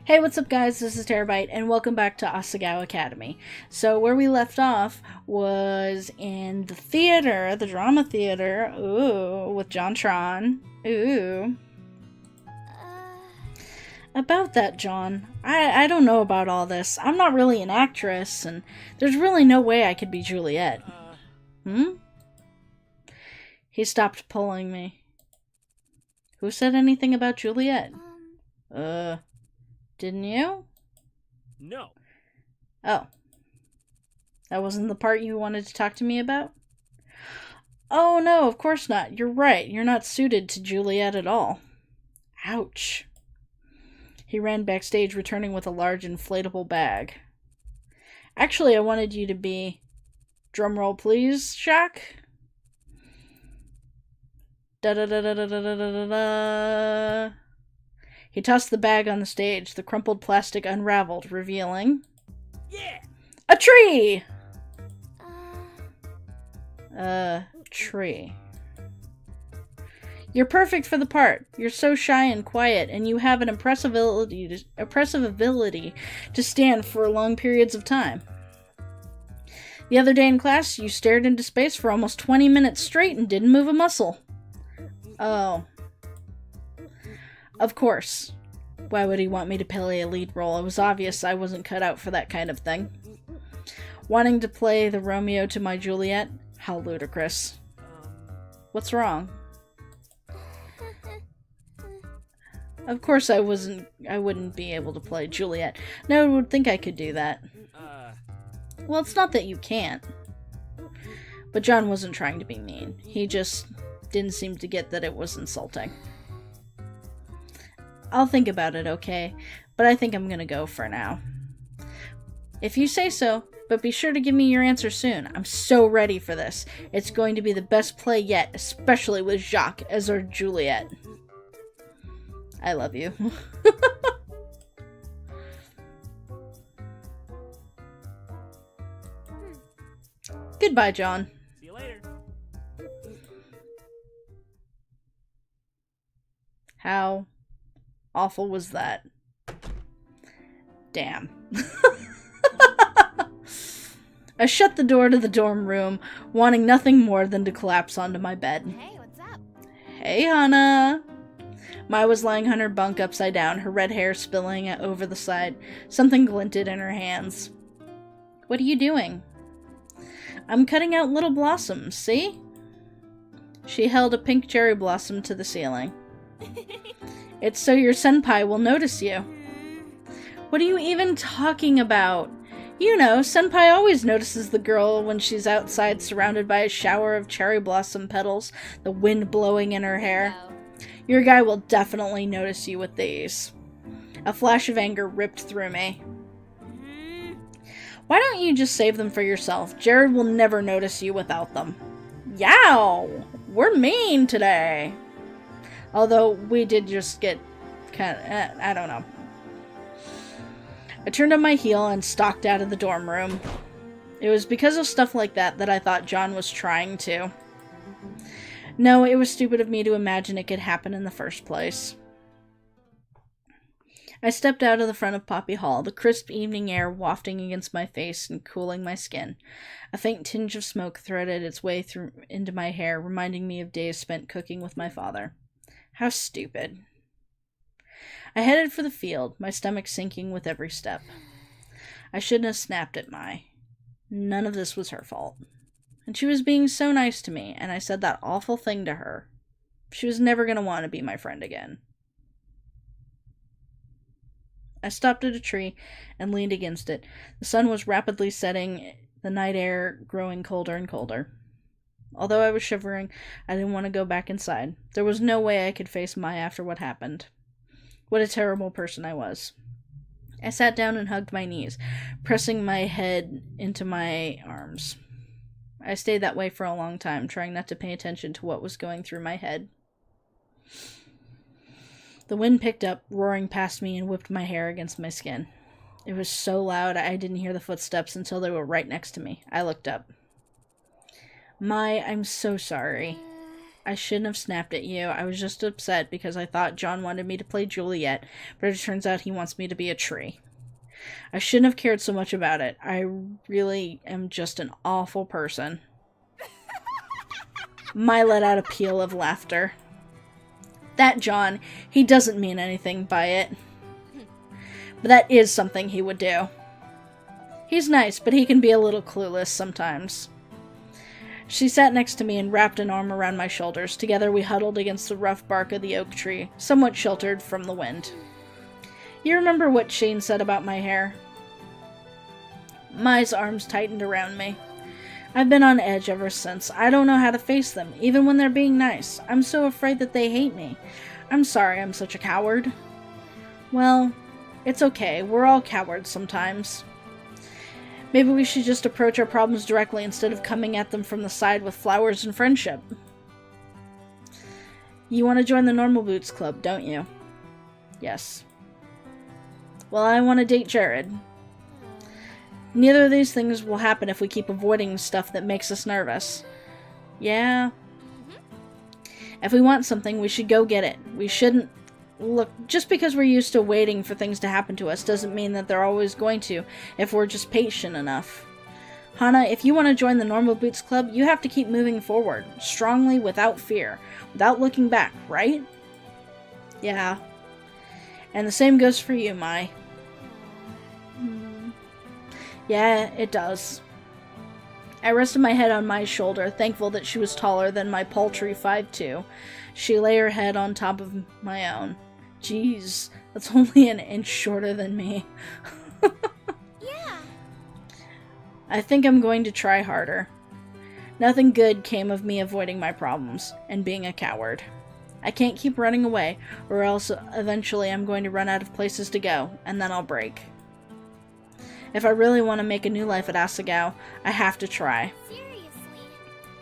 Hey, what's up guys, this is Terabyte, and welcome back to Asagao Academy. So where we left off was in the theater, the drama theater, ooh, with John Tron, ooh. About that, John, I don't know about all this. I'm not really an actress, and there's really no way I could be Juliet. He stopped pulling me. Who said anything about Juliet? Didn't you? No. Oh. That wasn't the part you wanted to talk to me about? Oh, no, of course not. You're right. You're not suited to Juliet at all. Ouch. He ran backstage, returning with a large inflatable bag. Actually, I wanted you to be... Drumroll, please, Shaq? Da-da-da-da-da-da-da-da-da. He tossed the bag on the stage. The crumpled plastic unraveled, revealing... Yeah! A tree! Tree. You're perfect for the part. You're so shy and quiet, and you have an impressive ability to stand for long periods of time. The other day in class, you stared into space for almost 20 minutes straight and didn't move a muscle. Oh. Of course. Why would he want me to play a lead role? It was obvious I wasn't cut out for that kind of thing. Wanting to play the Romeo to my Juliet? How ludicrous. What's wrong? Of course I wouldn't be able to play Juliet. No one would think I could do that. Well, it's not that you can't. But John wasn't trying to be mean. He just didn't seem to get that it was insulting. I'll think about it, okay? But I think I'm gonna go for now. If you say so, but be sure to give me your answer soon. I'm so ready for this. It's going to be the best play yet, especially with Jacques as our Juliet. I love you. Goodbye, John. See you later. How awful was that? Damn. I shut the door to the dorm room, wanting nothing more than to collapse onto my bed. Hey, what's up? Hey, Hannah. Mai was lying on her bunk upside down, her red hair spilling over the side. Something glinted in her hands. What are you doing? I'm cutting out little blossoms, see? She held a pink cherry blossom to the ceiling. It's so your senpai will notice you. What are you even talking about? You know, senpai always notices the girl when she's outside surrounded by a shower of cherry blossom petals, the wind blowing in her hair. Your guy will definitely notice you with these. A flash of anger ripped through me. Why don't you just save them for yourself? Jared will never notice you without them. Yow! We're mean today. Although we did just get kind of, I don't know. I turned on my heel and stalked out of the dorm room. It was because of stuff like that I thought John was trying to. No, it was stupid of me to imagine it could happen in the first place. I stepped out of the front of Poppy Hall, the crisp evening air wafting against my face and cooling my skin. A faint tinge of smoke threaded its way through into my hair, reminding me of days spent cooking with my father. How stupid. I headed for the field, my stomach sinking with every step. I shouldn't have snapped at Mai. None of this was her fault. And she was being so nice to me, and I said that awful thing to her. She was never going to want to be my friend again. I stopped at a tree and leaned against it. The sun was rapidly setting, the night air growing colder and colder. Although I was shivering, I didn't want to go back inside. There was no way I could face Mai after what happened. What a terrible person I was. I sat down and hugged my knees, pressing my head into my arms. I stayed that way for a long time, trying not to pay attention to what was going through my head. The wind picked up, roaring past me, and whipped my hair against my skin. It was so loud I didn't hear the footsteps until they were right next to me. I looked up. Mai, I'm so sorry. I shouldn't have snapped at you. I was just upset because I thought John wanted me to play Juliet, but it turns out he wants me to be a tree. I shouldn't have cared so much about it. I really am just an awful person. Mai let out a peal of laughter. That John, he doesn't mean anything by it. But that is something he would do. He's nice, but he can be a little clueless sometimes. She sat next to me and wrapped an arm around my shoulders. Together we huddled against the rough bark of the oak tree, somewhat sheltered from the wind. You remember what Shane said about my hair? Mai's arms tightened around me. I've been on edge ever since. I don't know how to face them, even when they're being nice. I'm so afraid that they hate me. I'm sorry I'm such a coward. Well, it's okay. We're all cowards sometimes. Maybe we should just approach our problems directly instead of coming at them from the side with flowers and friendship. You want to join the Normal Boots Club, don't you? Yes. Well, I want to date Jared. Neither of these things will happen if we keep avoiding stuff that makes us nervous. Yeah. If we want something, we should go get it. We shouldn't look. Just because we're used to waiting for things to happen to us doesn't mean that they're always going to, if we're just patient enough. Hana, if you want to join the Normal Boots Club, you have to keep moving forward, strongly, without fear, without looking back, right? Yeah. And the same goes for you, Mai. Yeah, it does. I rested my head on Mai's shoulder, thankful that she was taller than my paltry 5'2". She lay her head on top of my own. Jeez, that's only an inch shorter than me. Yeah. I think I'm going to try harder. Nothing good came of me avoiding my problems and being a coward. I can't keep running away, or else eventually I'm going to run out of places to go, and then I'll break. If I really want to make a new life at Asagao, I have to try. Seriously.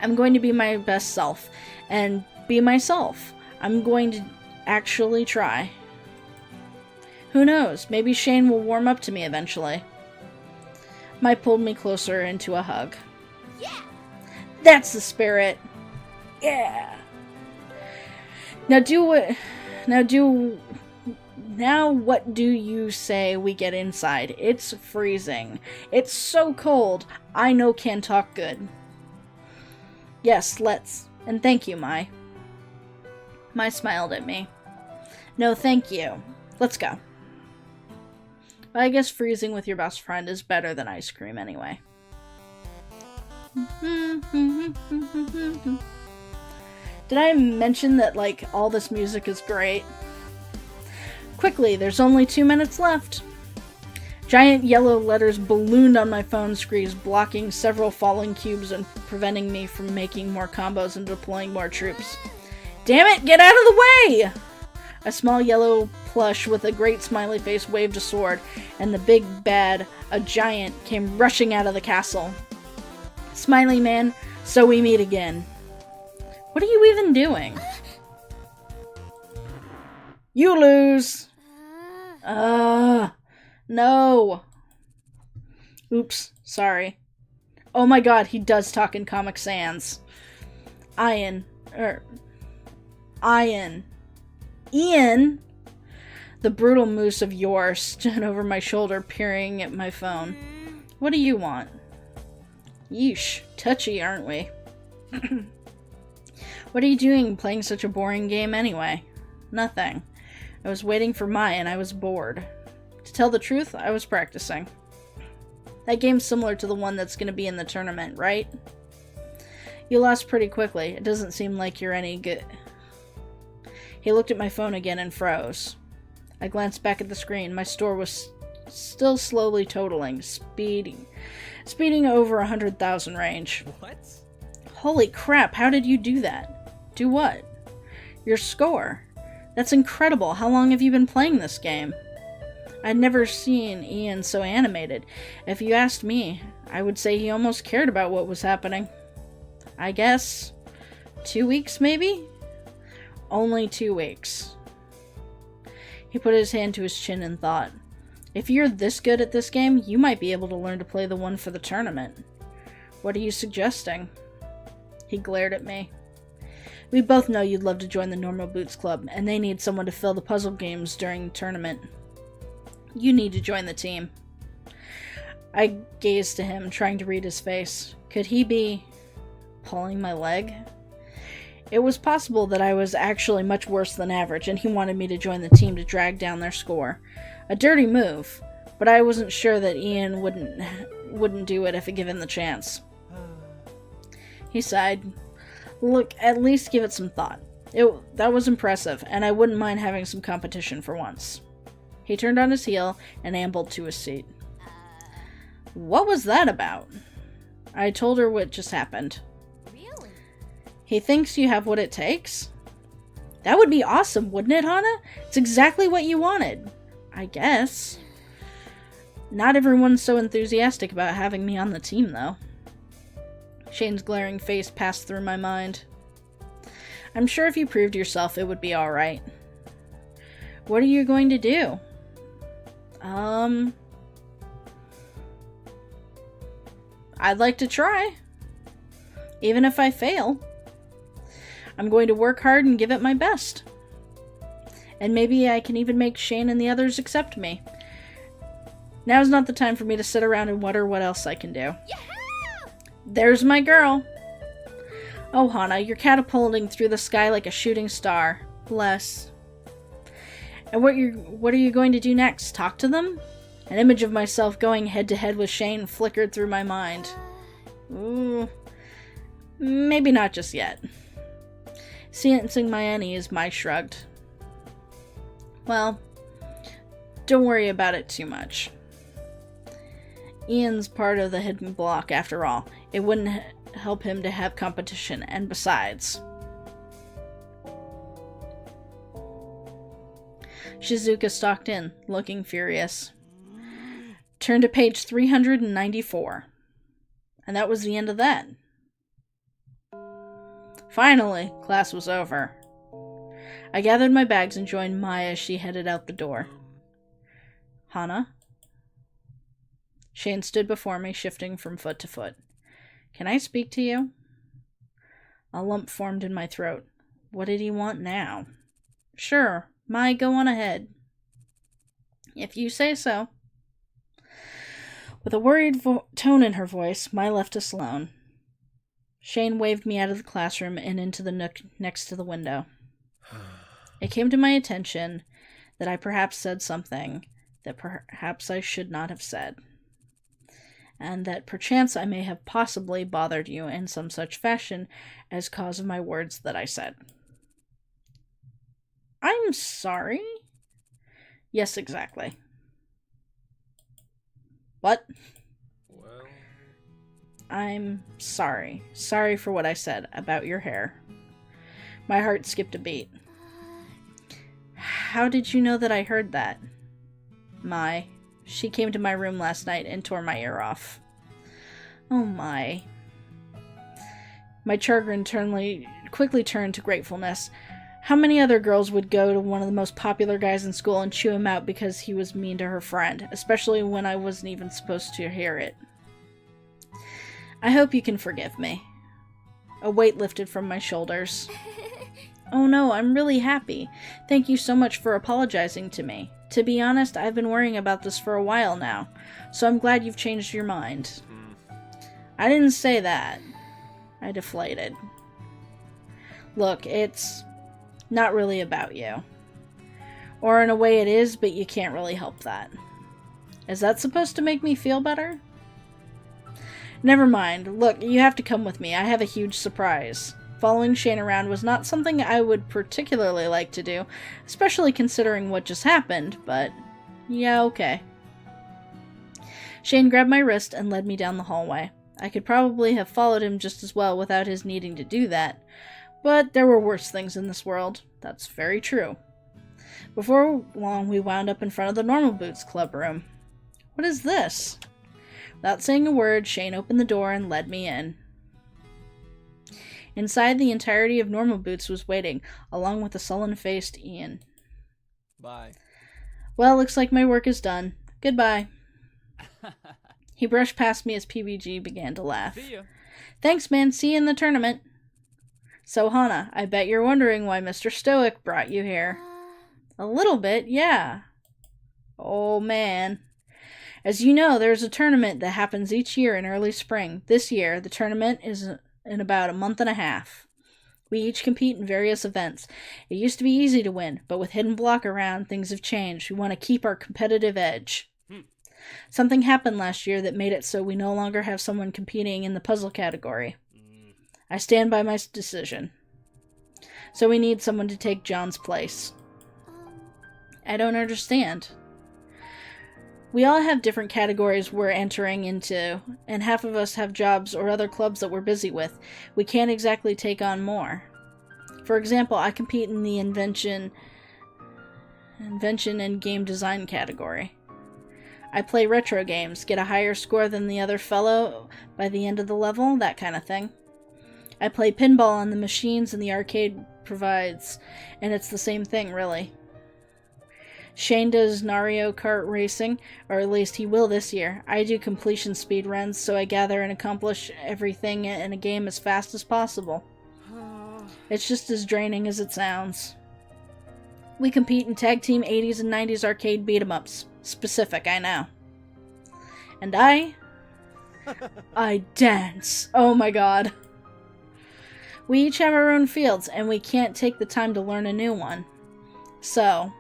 I'm going to be my best self, and be myself. I'm going to actually try. Who knows, maybe Shane will warm up to me eventually. Mai pulled me closer into a hug. Yeah. That's the spirit! Yeah! Now what do you say we get inside? It's freezing. It's so cold. I know can talk good. Yes, let's. And thank you, Mai. Mai smiled at me. No, thank you. Let's go. But I guess freezing with your best friend is better than ice cream anyway. Did I mention that, like, all this music is great? Quickly, there's only 2 minutes left. Giant yellow letters ballooned on my phone screen, blocking several falling cubes and preventing me from making more combos and deploying more troops. Damn it, get out of the way! A small yellow plush with a great smiley face waved a sword, and the big bad, a giant, came rushing out of the castle. Smiley man, so we meet again. What are you even doing? You lose! No. Oops, sorry. Oh my god, he does talk in Comic Sans. Ian. Ian? The brutal moose of yore stood over my shoulder, peering at my phone. What do you want? Yeesh, touchy, aren't we? What are you doing playing such a boring game anyway? Nothing. I was waiting for Mai and I was bored. To tell the truth, I was practicing. That game's similar to the one that's going to be in the tournament, right? You lost pretty quickly. It doesn't seem like you're any good. He looked at my phone again and froze. I glanced back at the screen. My score was still slowly totaling, speeding over 100,000 range. What? Holy crap, how did you do that? Do what? Your score. That's incredible. How long have you been playing this game? I'd never seen Ian so animated. If you asked me, I would say he almost cared about what was happening. I guess 2 weeks, maybe? Only 2 weeks. He put his hand to his chin and thought, if you're this good at this game, you might be able to learn to play the one for the tournament. What are you suggesting? He glared at me. We both know you'd love to join the Normal Boots Club, and they need someone to fill the puzzle games during the tournament. You need to join the team. I gazed to him, trying to read his face. Could he be pulling my leg? It was possible that I was actually much worse than average, and he wanted me to join the team to drag down their score. A dirty move, but I wasn't sure that Ian wouldn't do it if given the chance. He sighed. Look, at least give it some thought. That was impressive, and I wouldn't mind having some competition for once. He turned on his heel and ambled to his seat. What was that about? I told her what just happened. Really? He thinks you have what it takes? That would be awesome, wouldn't it, Hana? It's exactly what you wanted. I guess. Not everyone's so enthusiastic about having me on the team, though. Shane's glaring face passed through my mind. I'm sure if you proved yourself, it would be alright. What are you going to do? I'd like to try. Even if I fail. I'm going to work hard and give it my best. And maybe I can even make Shane and the others accept me. Now's not the time for me to sit around and wonder what else I can do. Yahoo! There's my girl. Oh, Hana, you're catapulting through the sky like a shooting star. Bless. And what are you going to do next? Talk to them? An image of myself going head-to-head with Shane flickered through my mind. Ooh. Maybe not just yet. Sensing my unease, Mai shrugged. Well, don't worry about it too much. Ian's part of the hidden block, after all. It wouldn't help him to have competition, and besides... Shizuka stalked in, looking furious. Turn to page 394. And that was the end of that. Finally, class was over. I gathered my bags and joined Mai as she headed out the door. Hana? Shane stood before me, shifting from foot to foot. Can I speak to you? A lump formed in my throat. What did he want now? Sure, Mai, go on ahead. If you say so. With a worried tone in her voice, Mai left us alone. Shane waved me out of the classroom and into the nook next to the window. It came to my attention that I perhaps said something that perhaps I should not have said, and that perchance I may have possibly bothered you in some such fashion as cause of my words that I said. I'm sorry? Yes, exactly. What? Well... I'm sorry. Sorry for what I said about your hair. My heart skipped a beat. How did you know that I heard that? Mai. She came to my room last night and tore my ear off. Oh my. My chagrin quickly turned to gratefulness. How many other girls would go to one of the most popular guys in school and chew him out because he was mean to her friend, especially when I wasn't even supposed to hear it? I hope you can forgive me. A weight lifted from my shoulders. Oh no, I'm really happy. Thank you so much for apologizing to me. To be honest, I've been worrying about this for a while now, so I'm glad you've changed your mind. I didn't say that. I deflated. Look, it's not really about you. Or in a way it is, but you can't really help that. Is that supposed to make me feel better? Never mind. Look, you have to come with me. I have a huge surprise. Following Shane around was not something I would particularly like to do, especially considering what just happened, but yeah, okay. Shane grabbed my wrist and led me down the hallway. I could probably have followed him just as well without his needing to do that, but there were worse things in this world. That's very true. Before long, we wound up in front of the Normal Boots Club room. What is this? Without saying a word, Shane opened the door and led me in. Inside, the entirety of Normal Boots was waiting, along with a sullen-faced Ian. Bye. Well, looks like my work is done. Goodbye. He brushed past me as PBG began to laugh. See ya. Thanks, man. See you in the tournament. So, Hana, I bet you're wondering why Mr. Stoic brought you here. A little bit, yeah. Oh, man. As you know, there's a tournament that happens each year in early spring. This year, the tournament is in about a month and a half. We each compete in various events. It used to be easy to win, but with Hidden Block around, things have changed. We want to keep our competitive edge. Something happened last year that made it so we no longer have someone competing in the puzzle category. I stand by my decision. So we need someone to take John's place. I don't understand. We all have different categories we're entering into, and half of us have jobs or other clubs that we're busy with. We can't exactly take on more. For example, I compete in the invention and game design category. I play retro games, get a higher score than the other fellow by the end of the level, that kind of thing. I play pinball on the machines and the arcade provides, and it's the same thing, really. Shane does Mario Kart racing, or at least he will this year. I do completion speed runs, so I gather and accomplish everything in a game as fast as possible. It's just as draining as it sounds. We compete in tag team 80s and 90s arcade beat-em-ups. Specific, I know. And I dance. Oh my god. We each have our own fields, and we can't take the time to learn a new one. So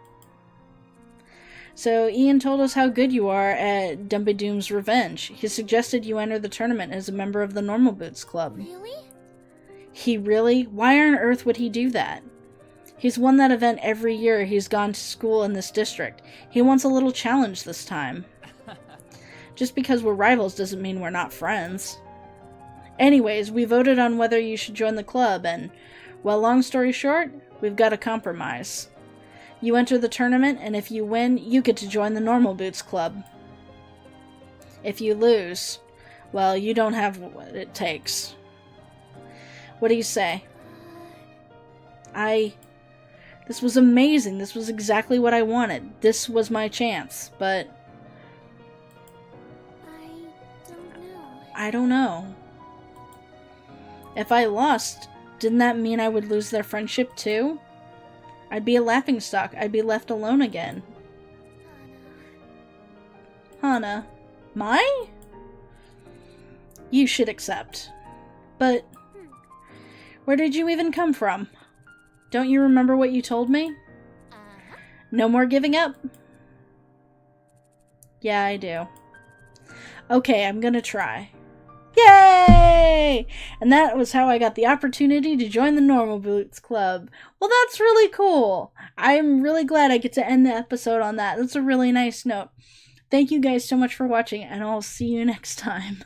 Ian told us how good you are at Dumbadoom's Revenge. He suggested you enter the tournament as a member of the Normal Boots Club. Really? He really? Why on earth would he do that? He's won that event every year he's gone to school in this district. He wants a little challenge this time. Just because we're rivals doesn't mean we're not friends. Anyways, we voted on whether you should join the club, and, well, long story short, we've got a compromise. You enter the tournament, and if you win, you get to join the Normal Boots Club. If you lose, well, you don't have what it takes. What do you say? This was amazing. This was exactly what I wanted. This was my chance, but I don't know. If I lost, didn't that mean I would lose their friendship too? I'd be a laughingstock. I'd be left alone again. Hana. My? You should accept. But where did you even come from? Don't you remember what you told me? No more giving up? Yeah, I do. Okay, I'm gonna try. Yay! And that was how I got the opportunity to join the Normal Boots Club. Well, that's really cool. I'm really glad I get to end the episode on that. That's a really nice note. Thank you guys so much for watching, and I'll see you next time.